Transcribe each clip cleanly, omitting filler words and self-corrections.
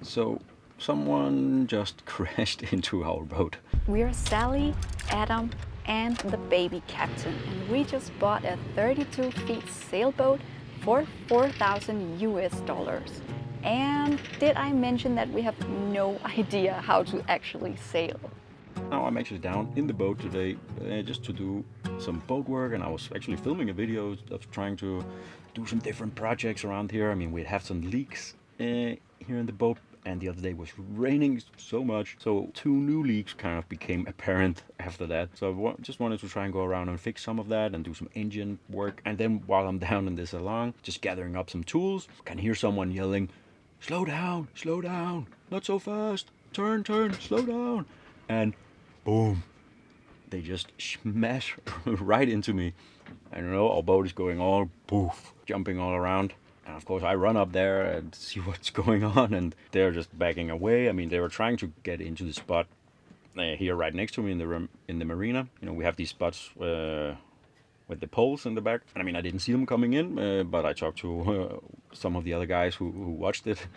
So someone just crashed into our boat. We are Sally, Adam, and the baby captain, and we just bought a 32 feet sailboat for $4,000 US. And did I mention that we have no idea how to actually sail? Now I'm actually down in the boat today just to do some boat work, and I was actually filming a video of trying to do some different projects around here. I mean, we have some leaks here in the boat, and the other day was raining so much, so 2 new leaks kind of became apparent after that. So I just wanted to try and go around and fix some of that and do some engine work. And then while I'm down in this salon, just gathering up some tools, I can hear someone yelling, slow down, not so fast, turn, slow down. And boom, they just smash right into me. I don't know, our boat is going all poof, jumping all around. And of course I run up there and see what's going on, and they're just backing away. I mean, they were trying to get into the spot here right next to me in the marina. You know, we have these spots with the poles in the back. And I mean, I didn't see them coming in, but I talked to some of the other guys who watched it,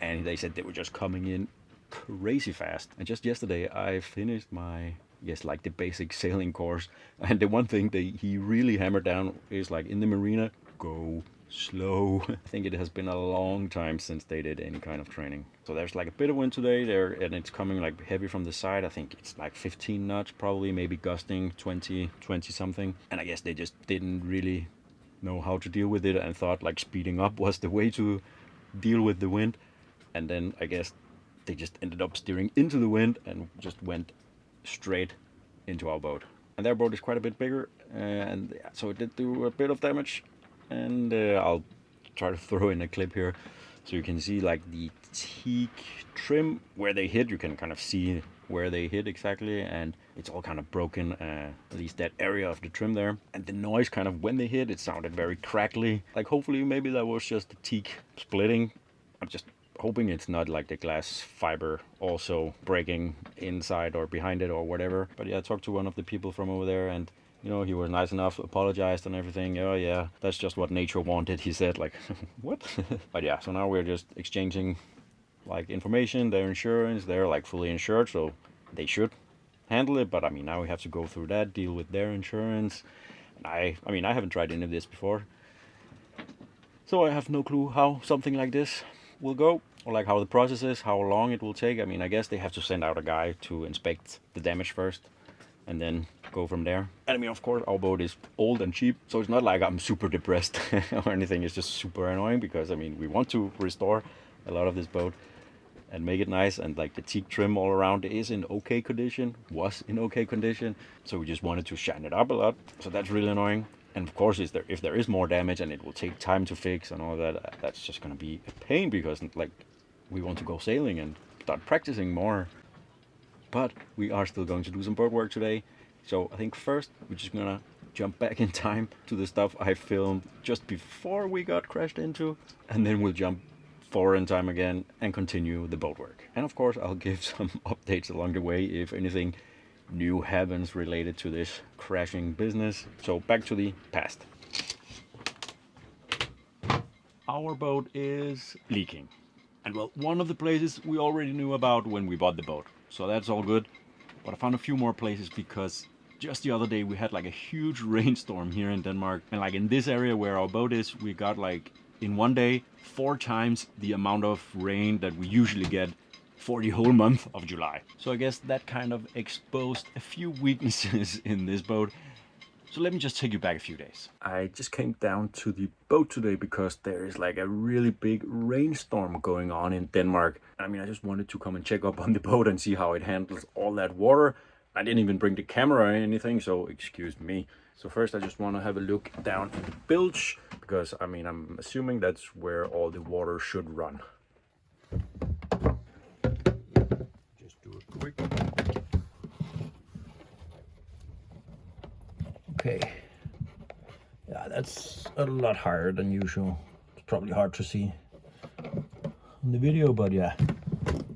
and they said they were just coming in crazy fast. And just yesterday I finished my like the basic sailing course, and the one thing that he really hammered down is like in the marina, go slow. I think it has been a long time since they did any kind of training. So there's like a bit of wind today there, and it's coming like heavy from the side. I think it's like 15 knots probably, maybe gusting 20 something. And I guess they just didn't really know how to deal with it and thought like speeding up was the way to deal with the wind. And then I guess they just ended up steering into the wind and just went straight into our boat. And their boat is quite a bit bigger, and so it did do a bit of damage. And I'll try to throw in a clip here so you can see like the teak trim where they hit. You can kind of see where they hit exactly, and it's all kind of broken, at least that area of the trim there. And the noise kind of when they hit, it sounded very crackly. Like hopefully maybe that was just the teak splitting. I'm just hoping it's not like the glass fiber also breaking inside or behind it or whatever. But yeah, I talked to one of the people from over there, and you know, he was nice enough, apologized and everything. Oh yeah, that's just what nature wanted, he said. Like, what? But yeah, so now we're just exchanging like information, their insurance. They're like fully insured, so they should handle it. But I mean, now we have to go through that, deal with their insurance. And I mean, I haven't tried any of this before, so I have no clue how something like this will go, or like how the process is, how long it will take. I mean, I guess they have to send out a guy to inspect the damage first, and then go from there. And I mean, of course, our boat is old and cheap, so it's not like I'm super depressed or anything. It's just super annoying because I mean, we want to restore a lot of this boat and make it nice, and like the teak trim all around is in okay condition, was in okay condition, so we just wanted to shine it up a lot. So that's really annoying. And of course, if there is more damage and it will take time to fix and all that, that's just gonna be a pain, because like we want to go sailing and start practicing more. But we are still going to do some boat work today. So I think first we're just gonna jump back in time to the stuff I filmed just before we got crashed into, and then we'll jump forward in time again and continue the boat work. And of course I'll give some updates along the way if anything new happens related to this crashing business. So back to the past. Our boat is leaking. And well, one of the places we already knew about when we bought the boat, so that's all good. But I found a few more places because just the other day we had like a huge rainstorm here in Denmark. And like in this area where our boat is, we got like in one day 4 times the amount of rain that we usually get for the whole month of July. So I guess that kind of exposed a few weaknesses in this boat. So let me just take you back a few days. I just came down to the boat today because there is like a really big rainstorm going on in Denmark. I mean, I just wanted to come and check up on the boat and see how it handles all that water. I didn't even bring the camera or anything, so excuse me. So first I just want to have a look down in the bilge, because I mean, I'm assuming that's where all the water should run. Just do it quick. Okay, yeah, that's a lot higher than usual. It's probably hard to see on the video, but yeah.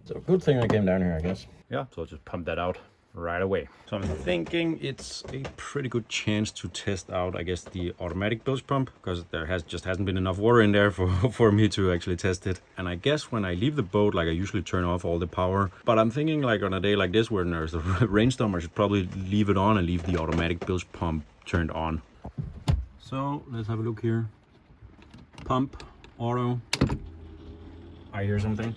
So good thing I came down here, I guess. Yeah, so I'll just pump that out right away. So I'm thinking it's a pretty good chance to test out, I guess, the automatic bilge pump, because there just hasn't been enough water in there for me to actually test it. And I guess when I leave the boat, like, I usually turn off all the power, but I'm thinking, like, on a day like this when there's a rainstorm, I should probably leave it on and leave the automatic bilge pump turned on. So let's have a look here. Pump, auto. I hear something.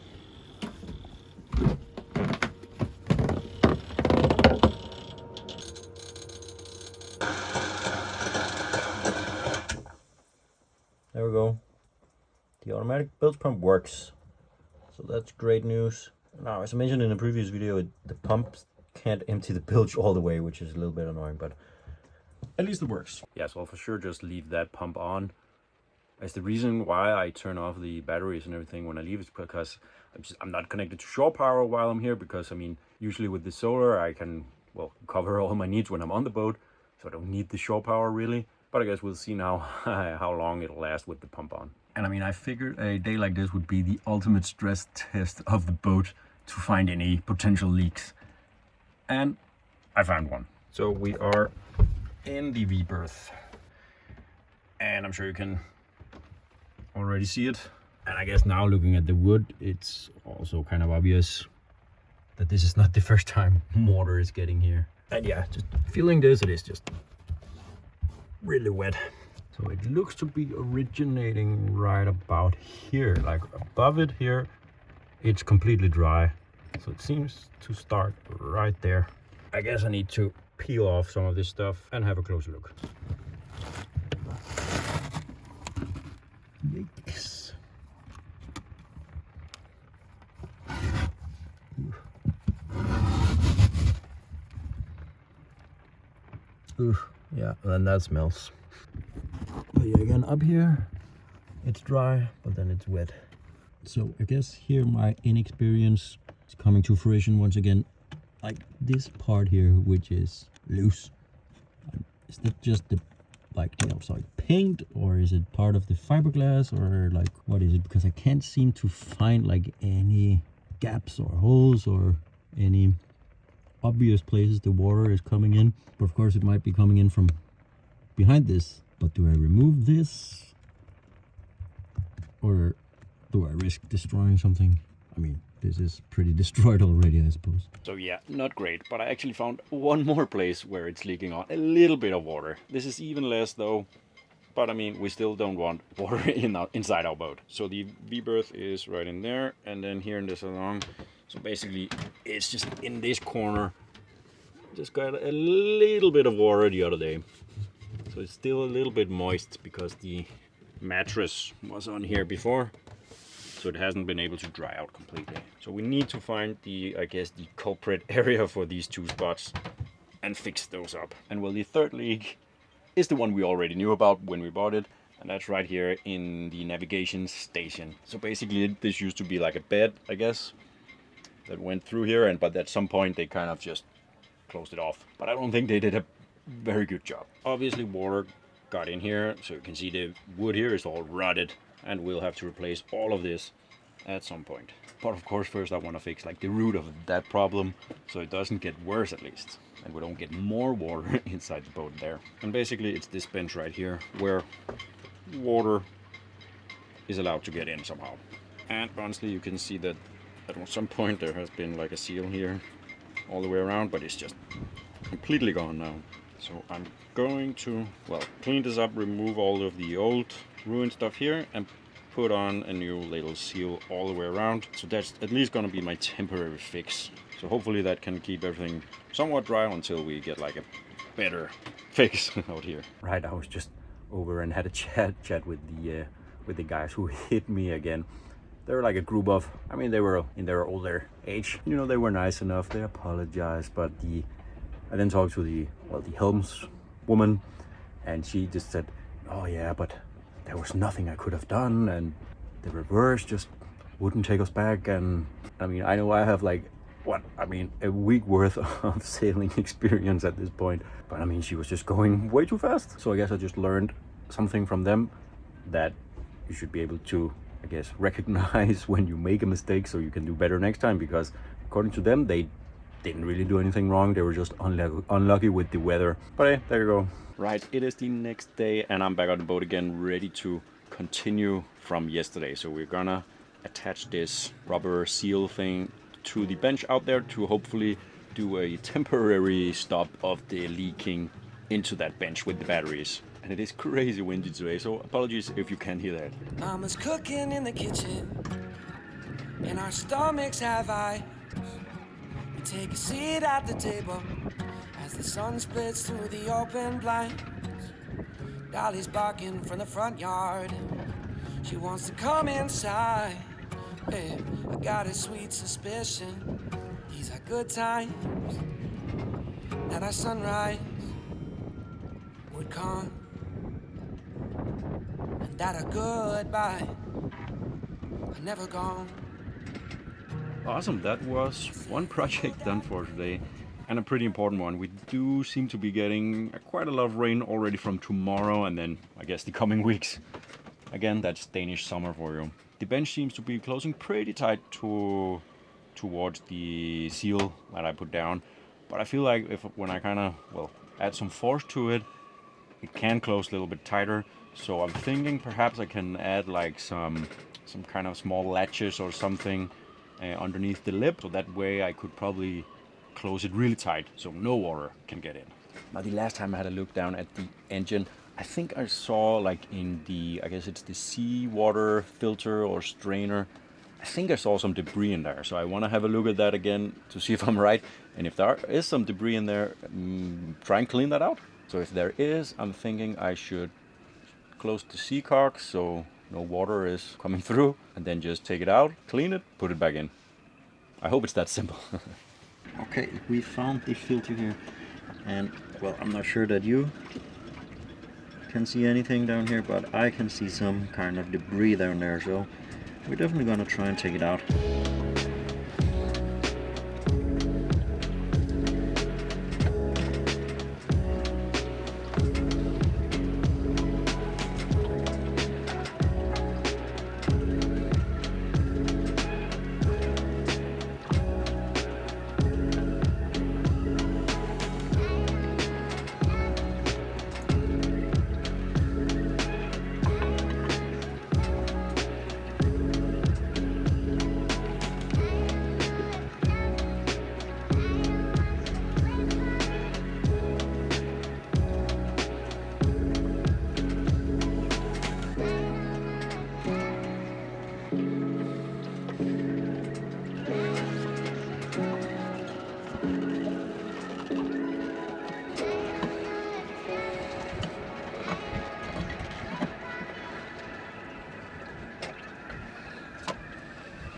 There we go. The automatic bilge pump works. So that's great news. Now, as I mentioned in a previous video, the pump can't empty the bilge all the way, which is a little bit annoying, but at least it works. Yeah, so I'll for sure just leave that pump on. As the reason why I turn off the batteries and everything when I leave is because I'm not connected to shore power while I'm here, because I mean, usually with the solar I can, well, cover all my needs when I'm on the boat, so I don't need the shore power really. But I guess we'll see now how long it'll last with the pump on. And I mean, I figured a day like this would be the ultimate stress test of the boat to find any potential leaks. And I found one. So we are in the V-berth. And I'm sure you can already see it. And I guess now looking at the wood, it's also kind of obvious that this is not the first time water is getting here. And yeah, just feeling this, it is just really wet. So it looks to be originating right about here, like above it here, it's completely dry. So it seems to start right there. I guess I need to peel off some of this stuff and have a closer look. Yikes. Ooh, yeah, and that smells. But yeah, again, up here, it's dry, but then it's wet. So I guess here my inexperience is coming to fruition once again. Like this part here, which is loose. Is that just the, like, the outside paint, or is it part of the fiberglass, or like what is it? Because I can't seem to find like any gaps or holes or any obvious places the water is coming in. But of course it might be coming in from behind this. But do I remove this, or do I risk destroying something? I mean, this is pretty destroyed already, I suppose. So yeah, not great, but I actually found one more place where it's leaking on a little bit of water. This is even less though, but I mean, we still don't want water inside our boat. So the V-berth is right in there, and then here in this along. So basically, it's just in this corner. Just got a little bit of water the other day. So it's still a little bit moist because the mattress was on here before. So it hasn't been able to dry out completely. So we need to find the, I guess, the culprit area for these two spots and fix those up. And well, the third leak is the one we already knew about when we bought it. And that's right here in the navigation station. So basically this used to be like a bed, I guess, that went through here. But at some point they kind of just closed it off. But I don't think they did a very good job. Obviously water got in here, so you can see the wood here is all rotted, and we'll have to replace all of this at some point. But of course first I want to fix like the root of that problem, so it doesn't get worse at least, and we don't get more water inside the boat there. And basically it's this bench right here where water is allowed to get in somehow. And honestly you can see that at some point there has been like a seal here all the way around, but it's just completely gone now. So I'm going to, well, clean this up, remove all of the old ruined stuff here, and put on a new little seal all the way around. So that's at least going to be my temporary fix. So hopefully that can keep everything somewhat dry until we get like a better fix out here. Right, I was just over and had a chat with the guys who hit me again. They were like a group of, I mean, they were in their older age. You know, they were nice enough. They apologized, but I then talked to the helms woman, and she just said, oh yeah, but there was nothing I could have done, and the reverse just wouldn't take us back. And I mean, I know I have like, what, I mean, a week worth of sailing experience at this point, but I mean, she was just going way too fast. So I guess I just learned something from them, that you should be able to, I guess, recognize when you make a mistake so you can do better next time, because according to them, they didn't really do anything wrong. They were just unlucky with the weather. But hey, there you go. Right, it is the next day and I'm back on the boat again, ready to continue from yesterday. So we're gonna attach this rubber seal thing to the bench out there to hopefully do a temporary stop of the leaking into that bench with the batteries. And it is crazy windy today, so apologies if you can't hear that. Mama's cooking in the kitchen, and our stomachs have eyes. We take a seat at the table as the sun splits through the open blinds. Dolly's barking from the front yard. She wants to come inside. Hey, I got a sweet suspicion these are good times, that our sunrise would come, and that our goodbye are never gone. Awesome, that was one project done for today, and a pretty important one. We do seem to be getting quite a lot of rain already from tomorrow and then I guess the coming weeks. Again, that's Danish summer for you. The bench seems to be closing pretty tight towards the seal that I put down, but I feel like when I kind of, well, add some force to it, it can close a little bit tighter. So I'm thinking perhaps I can add like some kind of small latches or something underneath the lip, so that way I could probably close it really tight so no water can get in. Now the last time I had a look down at the engine, I think I saw like in the, I guess it's the seawater filter or strainer, I think I saw some debris in there. So I want to have a look at that again to see if I'm right. And if there is some debris in there, try and clean that out. So if there is, I'm thinking I should close the sea cock so no water is coming through, and then just take it out, clean it, put it back in. I hope it's that simple. Okay, we found the filter here, and well, I'm not sure that you can see anything down here, but I can see some kind of debris down there, so we're definitely gonna try and take it out.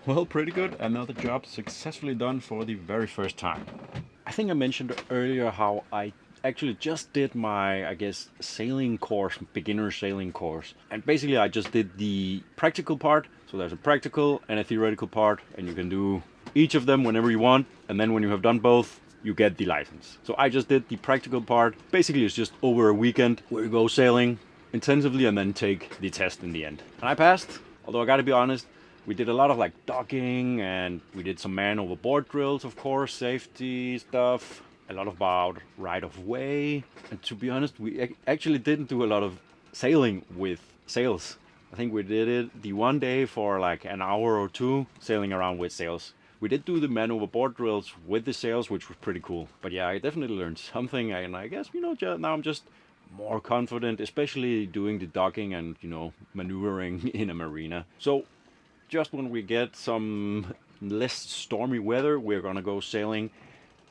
Well, pretty good. Another job successfully done for the very first time. I think I mentioned earlier how I actually just did my, I guess, sailing course, beginner sailing course. And basically I just did the practical part. So there's a practical and a theoretical part, and you can do each of them whenever you want. And then when you have done both, you get the license. So I just did the practical part. Basically it's just over a weekend where you go sailing intensively and then take the test in the end. And I passed, although I gotta be honest, we did a lot of like docking, and we did some man overboard drills, of course, safety stuff, a lot about right of way. And to be honest, we actually didn't do a lot of sailing with sails. I think we did it the one day for like an hour or two sailing around with sails. We did do the man overboard drills with the sails, which was pretty cool. But yeah, I definitely learned something, and I guess, now I'm just more confident, especially doing the docking and, maneuvering in a marina. So just when we get some less stormy weather, we're gonna go sailing.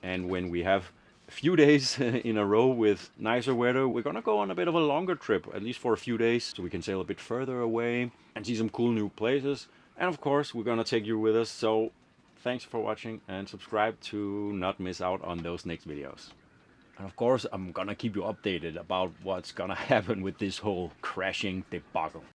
And when we have a few days in a row with nicer weather, we're gonna go on a bit of a longer trip, at least for a few days, so we can sail a bit further away and see some cool new places. And of course, we're gonna take you with us. So thanks for watching, and subscribe to not miss out on those next videos. And of course, I'm gonna keep you updated about what's gonna happen with this whole crashing debacle.